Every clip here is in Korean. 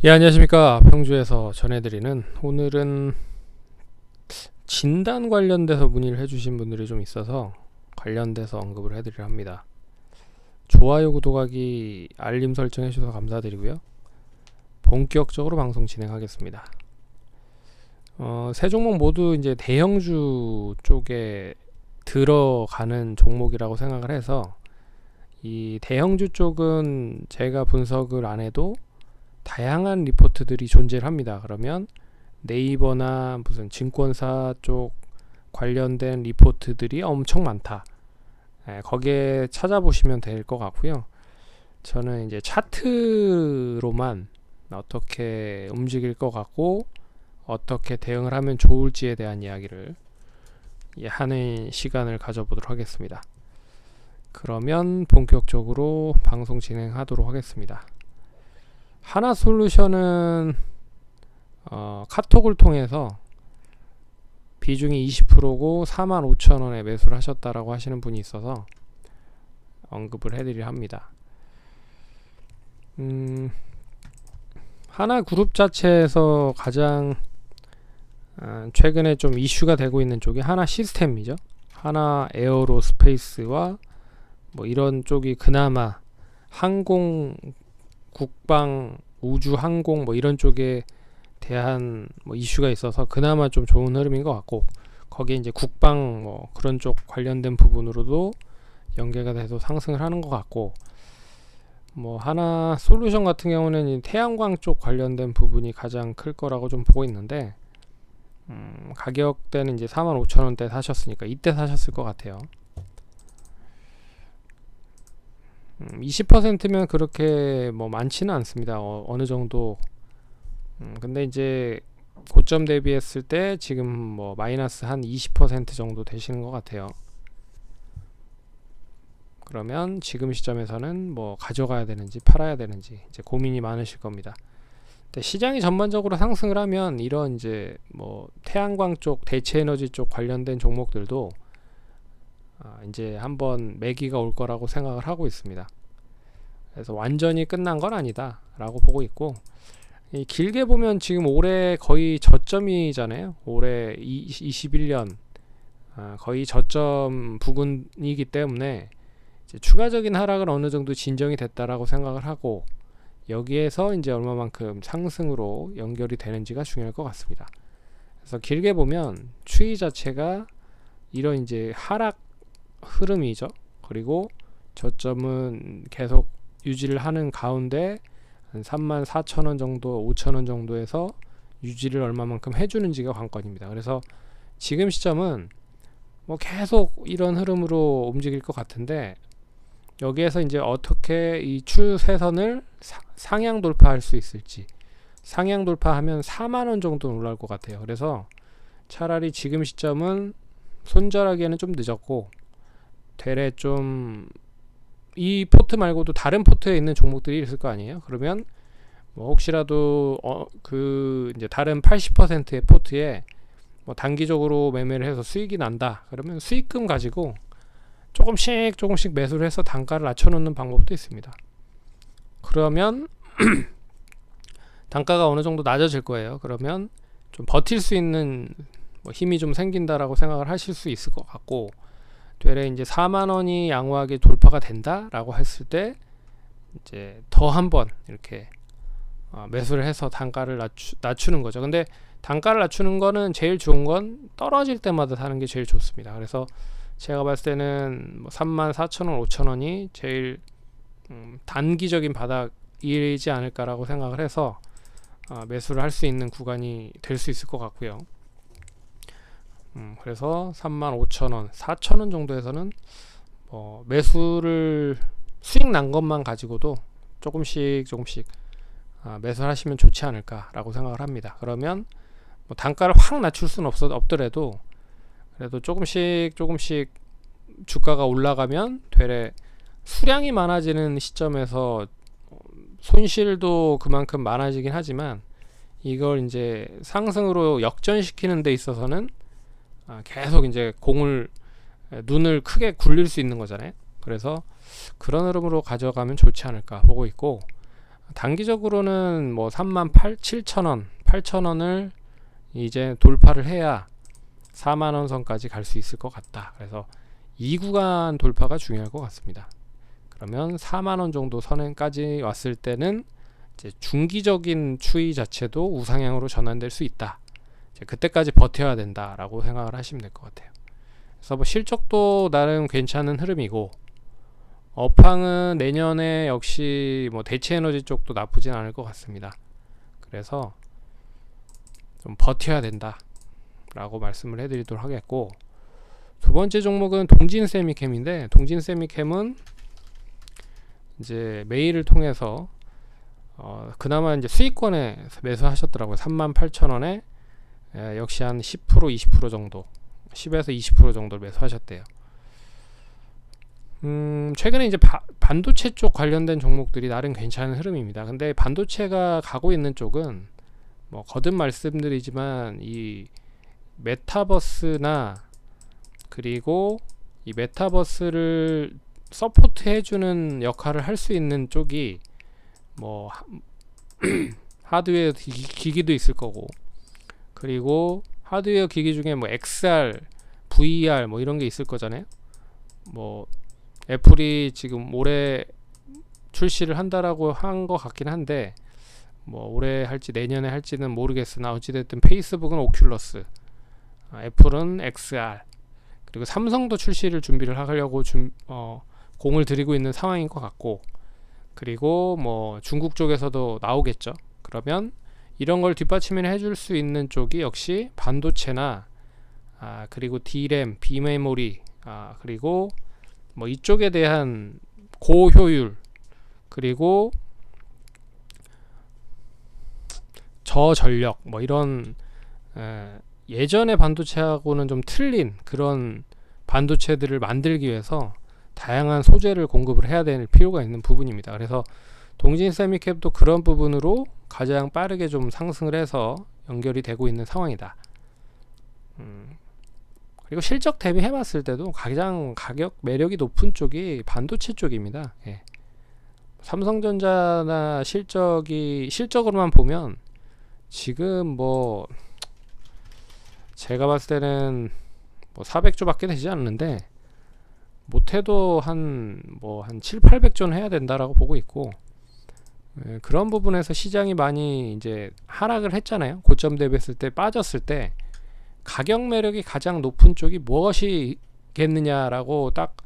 예, 안녕하십니까. 평주에서 전해드리는, 오늘은 진단 관련돼서 문의를 해주신 분들이 좀 있어서 관련돼서 언급을 해드리려 합니다. 좋아요, 구독하기, 알림 설정 해주셔서 감사드리고요. 본격적으로 방송 진행하겠습니다. 세 종목 모두 이제 대형주 쪽에 들어가는 종목이라고 생각을 해서, 이 대형주 쪽은 제가 분석을 안 해도 다양한 리포트들이 존재를 합니다. 그러면 네이버나 무슨 증권사 쪽 관련된 리포트들이 엄청 많다. 거기에 찾아보시면 될 것 같고요. 저는 이제 차트로만 어떻게 움직일 것 같고 어떻게 대응을 하면 좋을지에 대한 이야기를 하는 시간을 가져보도록 하겠습니다. 그러면 본격적으로 방송 진행하도록 하겠습니다. 하나솔루션은 카톡을 통해서 비중이 20%고 45,000원에 매수를 하셨다라고 하시는 분이 있어서 언급을 해드리려 합니다. 하나그룹 자체에서 가장 최근에 좀 이슈가 되고 있는 쪽이 하나시스템이죠. 하나 에어로스페이스와 뭐 이런 쪽이 그나마 항공, 국방, 우주 항공 뭐 이런 쪽에 대한 뭐 이슈가 있어서 그나마 좀 좋은 흐름인 것 같고, 거기에 이제 국방 뭐 그런 쪽 관련된 부분으로도 연계가 돼서 상승을 하는 것 같고, 뭐 하나 솔루션 같은 경우는 태양광 쪽 관련된 부분이 가장 클 거라고 좀 보고 있는데, 가격대는 이제 45,000원대 사셨으니까 이때 사셨을 것 같아요. 20%면 그렇게 뭐 많지는 않습니다. 어느 정도. 근데 이제 고점 대비했을 때 지금 뭐 마이너스 한 20% 정도 되시는 것 같아요. 그러면 지금 시점에서는 뭐 가져가야 되는지 팔아야 되는지 이제 고민이 많으실 겁니다. 근데 시장이 전반적으로 상승을 하면 이런 이제 뭐 태양광 쪽, 대체에너지 쪽 관련된 종목들도 이제 한번 매기가 올 거라고 생각을 하고 있습니다. 그래서 완전히 끝난 건 아니다 라고 보고 있고, 길게 보면 지금 올해 거의 저점이잖아요. 올해 21년 거의 저점 부근이기 때문에 이제 추가적인 하락은 어느 정도 진정이 됐다라고 생각을 하고, 여기에서 이제 얼마만큼 상승으로 연결이 되는지가 중요할 것 같습니다. 그래서 길게 보면 추이 자체가 이런 이제 하락 흐름이죠. 그리고 저점은 계속 유지를 하는 가운데 한 34,000원 정도, 5,000원 정도에서 유지를 얼마만큼 해주는지가 관건입니다. 그래서 지금 시점은 뭐 계속 이런 흐름으로 움직일 것 같은데, 여기에서 이제 어떻게 이 추세선을 상향 돌파할 수 있을지, 상향 돌파하면 4만원 정도 올라올 것 같아요. 그래서 차라리 지금 시점은 손절하기에는 좀 늦었고, 되레 좀 이 포트 말고도 다른 포트에 있는 종목들이 있을 거 아니에요. 그러면 뭐 혹시라도 그 이제 다른 80%의 포트에 뭐 단기적으로 매매를 해서 수익이 난다, 그러면 수익금 가지고 조금씩 매수를 해서 단가를 낮춰놓는 방법도 있습니다. 그러면 단가가 어느 정도 낮아질 거예요. 그러면 좀 버틸 수 있는 뭐 힘이 좀 생긴다라고 생각을 하실 수 있을 것 같고, 되레 이제 4만원이 양호하게 돌파가 된다라고 했을 때 이제 더 한번 이렇게 매수를 해서 단가를 낮추는 거죠. 근데 단가를 낮추는 거는 제일 좋은 건 떨어질 때마다 사는 게 제일 좋습니다. 그래서 제가 봤을 때는 뭐 34,000원, 5,000원이 제일 단기적인 바닥이지 않을까라고 생각을 해서 매수를 할 수 있는 구간이 될 수 있을 것 같고요. 그래서 35,000원, 4,000원 정도에서는 매수를 수익 난 것만 가지고도 조금씩 매수를 하시면 좋지 않을까라고 생각을 합니다. 그러면 뭐 단가를 확 낮출 수는 없더라도 그래도 조금씩 주가가 올라가면 되레 수량이 많아지는 시점에서 손실도 그만큼 많아지긴 하지만, 이걸 이제 상승으로 역전시키는 데 있어서는 계속 이제 눈을 크게 굴릴 수 있는 거잖아요. 그래서 그런 흐름으로 가져가면 좋지 않을까 보고 있고, 단기적으로는 뭐 37,000원, 8,000원을 이제 돌파를 해야 4만원 선까지 갈 수 있을 것 같다. 그래서 이 구간 돌파가 중요할 것 같습니다. 그러면 4만원 정도 선까지 왔을 때는 이제 중기적인 추이 자체도 우상향으로 전환될 수 있다. 이제 그때까지 버텨야 된다라고 생각을 하시면 될 것 같아요. 그래서 뭐 실적도 나름 괜찮은 흐름이고, 업황은 내년에 역시 뭐 대체 에너지 쪽도 나쁘진 않을 것 같습니다. 그래서 좀 버텨야 된다 라고 말씀을 해드리도록 하겠고, 두 번째 종목은 동진 세미캠인데, 동진 세미캠은 이제 메일을 통해서 그나마 이제 수익권에 매수하셨더라고요. 38,000원에 역시 한 10% 20% 정도, 10에서 20% 정도 매수하셨대요. 최근에 이제 반도체 쪽 관련된 종목들이 나름 괜찮은 흐름입니다. 근데 반도체가 가고 있는 쪽은 뭐 거듭 말씀드리지만 이 메타버스나, 그리고 이 메타버스를 서포트 해주는 역할을 할 수 있는 쪽이 뭐 하드웨어 기기도 있을 거고, 그리고 하드웨어 기기 중에 뭐 XR, VR 뭐 이런 게 있을 거잖아요. 뭐 애플이 지금 올해 출시를 한다라고 한 것 같긴 한데, 뭐 올해 할지 내년에 할지는 모르겠으나 어찌됐든 페이스북은 오큘러스, 애플은 XR, 그리고 삼성도 출시를 준비를 하려고 공을 들이고 있는 상황인 것 같고, 그리고 뭐 중국 쪽에서도 나오겠죠. 그러면 이런 걸 뒷받침을 해줄 수 있는 쪽이 역시 반도체나 그리고 D램, 비메모리, 그리고 뭐 이쪽에 대한 고효율, 그리고 저전력, 뭐 이런 예전의 반도체하고는 좀 틀린 그런 반도체들을 만들기 위해서 다양한 소재를 공급을 해야 될 필요가 있는 부분입니다. 그래서 동진 세미캡도 그런 부분으로 가장 빠르게 좀 상승을 해서 연결이 되고 있는 상황이다. 그리고 실적 대비해 봤을 때도 가장 가격 매력이 높은 쪽이 반도체 쪽입니다. 예. 삼성전자나 실적으로만 보면 지금 뭐 제가 봤을 때는 뭐 400조 밖에 되지 않는데, 못해도 한 7, 800조는 해야 된다라고 보고 있고, 그런 부분에서 시장이 많이 이제 하락을 했잖아요. 고점 대비했을 때, 빠졌을 때 가격 매력이 가장 높은 쪽이 무엇이겠느냐라고 딱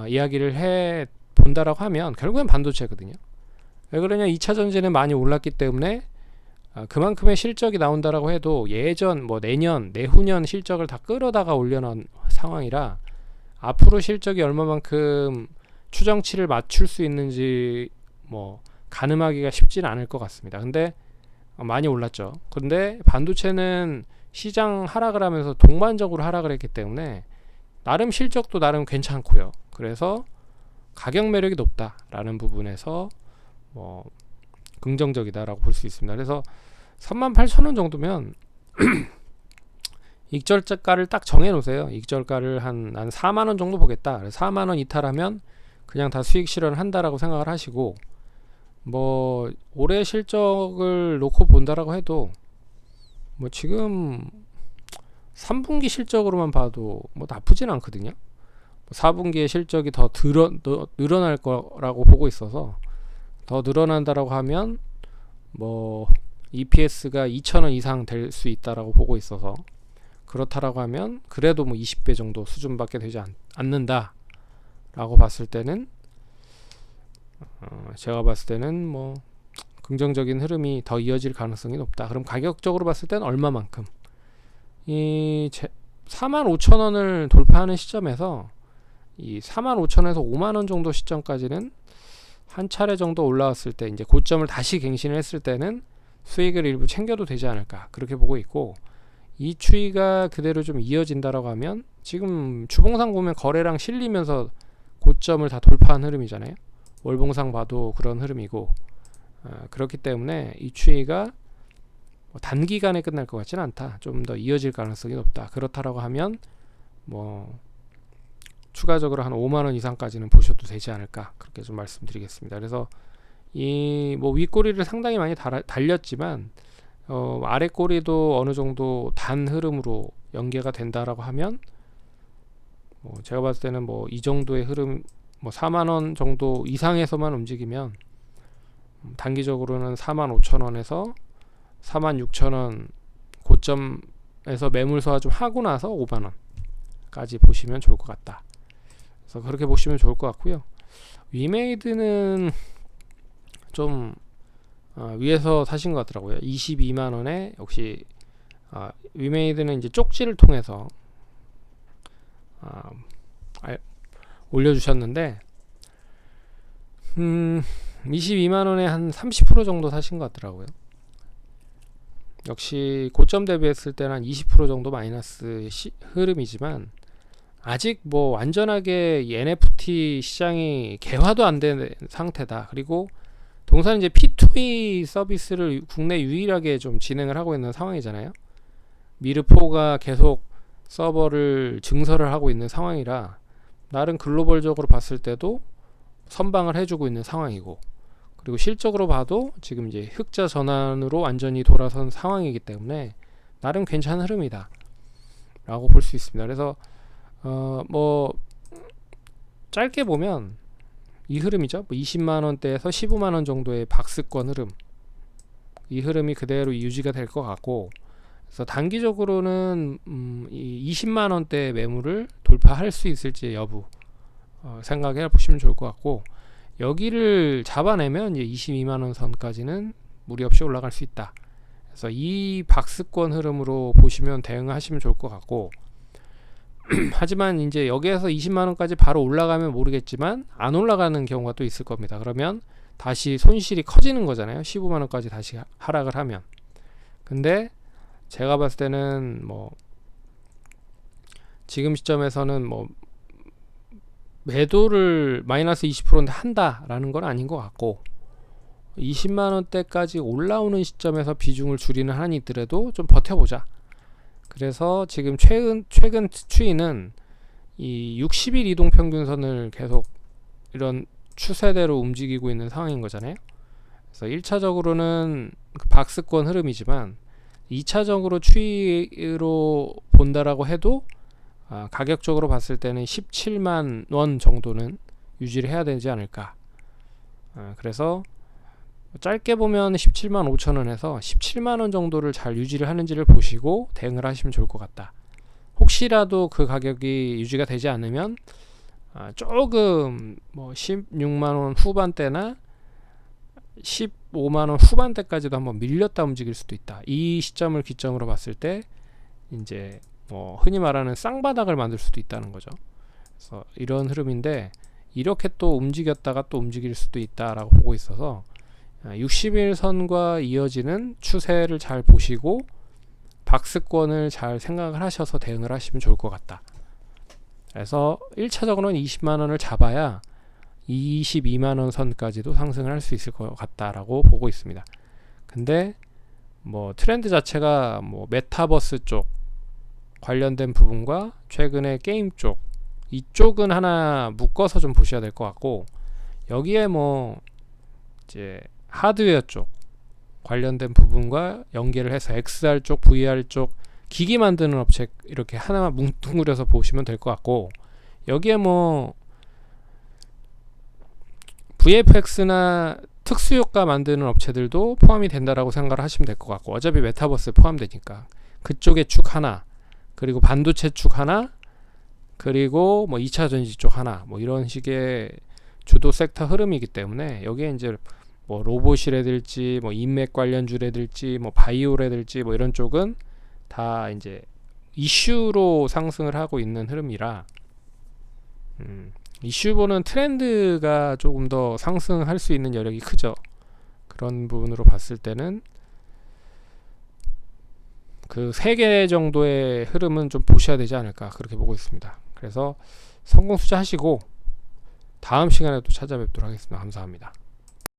이야기를 해 본다라고 하면 결국엔 반도체거든요. 왜 그러냐, 2차 전지는 많이 올랐기 때문에 그만큼의 실적이 나온다라고 해도 예전 뭐 내년, 내후년 실적을 다 끌어다가 올려놓은 상황이라 앞으로 실적이 얼마만큼 추정치를 맞출 수 있는지 뭐 가늠하기가 쉽지는 않을 것 같습니다. 근데 많이 올랐죠. 근데 반도체는 시장 하락을 하면서 동반적으로 하락을 했기 때문에 나름 실적도 나름 괜찮고요. 그래서 가격 매력이 높다라는 부분에서 뭐 긍정적이다라고 볼 수 있습니다. 그래서 38,000원 정도면 익절가를 딱 정해 놓으세요. 익절가를 한 4만원 정도 보겠다. 4만원 이탈하면 그냥 다 수익 실현을 한다라고 생각을 하시고, 뭐 올해 실적을 놓고 본다라고 해도 뭐 지금 3분기 실적으로만 봐도 뭐 나쁘진 않거든요. 4분기에 실적이 더 늘어날 거라고 보고 있어서, 더 늘어난다라고 하면 뭐 EPS가 2,000원 이상 될 수 있다라고 보고 있어서, 그렇다라고 하면 그래도 뭐 20배 정도 수준밖에 되지 않는다라고 봤을 때는 제가 봤을 때는 뭐 긍정적인 흐름이 더 이어질 가능성이 높다. 그럼 가격적으로 봤을 때는 얼마만큼? 45,000원을 돌파하는 시점에서 이 45,000원에서 5만원 정도 시점까지는 한 차례 정도 올라왔을 때, 이제 고점을 다시 갱신을 했을 때는 수익을 일부 챙겨도 되지 않을까, 그렇게 보고 있고, 이 추이가 그대로 좀 이어진다라고 하면 지금 주봉상 보면 거래량 실리면서 고점을 다 돌파한 흐름이잖아요. 월봉상 봐도 그런 흐름이고, 그렇기 때문에 이 추이가 단기간에 끝날 것 같지는 않다. 좀 더 이어질 가능성이 높다. 그렇다라고 하면 뭐 추가적으로 한 5만원 이상까지는 보셔도 되지 않을까, 그렇게 좀 말씀드리겠습니다. 그래서 이 뭐 윗꼬리를 상당히 많이 달렸지만 아래 꼬리도 어느 정도 단 흐름으로 연계가 된다라고 하면 뭐 제가 봤을 때는 뭐 이 정도의 흐름, 뭐 4만원 정도 이상에서만 움직이면 단기적으로는 45,000원에서 46,000원 고점에서 매물 소화 좀 하고 나서 5만원까지 보시면 좋을 것 같다. 그래서 그렇게 보시면 좋을 것 같고요. 위메이드는 좀 위에서 사신 것 같더라고요. 22만원에 역시 위메이드는 이제 쪽지를 통해서 올려주셨는데 22만원에 한 30% 정도 사신 것 같더라고요. 역시 고점 대비했을 때는 한 20% 정도 마이너스 흐름이지만 아직 뭐 완전하게 이 NFT 시장이 개화도 안 된 상태다. 그리고 동사는 이제 P2E 서비스를 국내 유일하게 좀 진행을 하고 있는 상황이잖아요. 미르포가 계속 서버를 증설을 하고 있는 상황이라 나름 글로벌적으로 봤을 때도 선방을 해주고 있는 상황이고, 그리고 실적으로 봐도 지금 이제 흑자 전환으로 완전히 돌아선 상황이기 때문에 나름 괜찮은 흐름이다 라고 볼 수 있습니다. 그래서 뭐 짧게 보면 이 흐름이죠. 뭐 20만원대에서 15만원 정도의 박스권 흐름, 이 흐름이 그대로 유지가 될 것 같고, 그래서 단기적으로는 이 20만원대 매물을 돌파할 수 있을지 여부 생각해 보시면 좋을 것 같고, 여기를 잡아내면 이제 22만원 선까지는 무리 없이 올라갈 수 있다. 그래서 이 박스권 흐름으로 보시면 대응하시면 좋을 것 같고, 하지만 이제 여기에서 20만원까지 바로 올라가면 모르겠지만 안 올라가는 경우가 또 있을 겁니다. 그러면 다시 손실이 커지는 거잖아요. 15만원까지 다시 하락을 하면. 근데 제가 봤을 때는 뭐 지금 시점에서는 뭐 매도를 마이너스 20%인데 한다라는 건 아닌 것 같고, 20만원대까지 올라오는 시점에서 비중을 줄이는 한이 있더라도 좀 버텨보자. 그래서 지금 최근 추이는 이 60일 이동평균선을 계속 이런 추세대로 움직이고 있는 상황인 거잖아요. 그래서 1차적으로는 그 박스권 흐름이지만 2차적으로 추이로 본다라고 해도 가격적으로 봤을 때는 17만 원 정도는 유지를 해야 되지 않을까. 그래서 짧게 보면 17만 5천원에서 17만원 정도를 잘 유지를 하는지를 보시고 대응을 하시면 좋을 것 같다. 혹시라도 그 가격이 유지가 되지 않으면 조금 뭐 16만원 후반대나 15만원 후반대까지도 한번 밀렸다 움직일 수도 있다. 이 시점을 기점으로 봤을 때 이제 뭐 흔히 말하는 쌍바닥을 만들 수도 있다는 거죠. 그래서 이런 흐름인데 이렇게 또 움직였다가 또 움직일 수도 있다라고 보고 있어서 60일 선과 이어지는 추세를 잘 보시고 박스권을 잘 생각을 하셔서 대응을 하시면 좋을 것 같다. 그래서 1차적으로는 20만원을 잡아야 22만원 선까지도 상승을 할 수 있을 것 같다라고 보고 있습니다. 근데 뭐 트렌드 자체가 뭐 메타버스 쪽 관련된 부분과 최근에 게임 쪽, 이쪽은 하나 묶어서 좀 보셔야 될 것 같고, 여기에 뭐 이제 하드웨어 쪽 관련된 부분과 연계를 해서 XR 쪽, VR 쪽 기기 만드는 업체 이렇게 하나만 뭉뚱그려서 보시면 될 것 같고, 여기에 뭐 VFX나 특수효과 만드는 업체들도 포함이 된다라고 생각을 하시면 될 것 같고, 어차피 메타버스에 포함되니까 그쪽의 축 하나, 그리고 반도체 축 하나, 그리고 뭐 2차 전지 쪽 하나, 뭐 이런 식의 주도 섹터 흐름이기 때문에 여기에 이제 뭐 로봇이라든지 뭐 인맥 관련주라든지 뭐 바이오라든지 뭐 이런 쪽은 다 이제 이슈로 상승을 하고 있는 흐름이라 이슈 보는 트렌드가 조금 더 상승할 수 있는 여력이 크죠. 그런 부분으로 봤을 때는 그 3개 정도의 흐름은 좀 보셔야 되지 않을까 그렇게 보고 있습니다. 그래서 성공 투자하시고 다음 시간에 또 찾아뵙도록 하겠습니다. 감사합니다.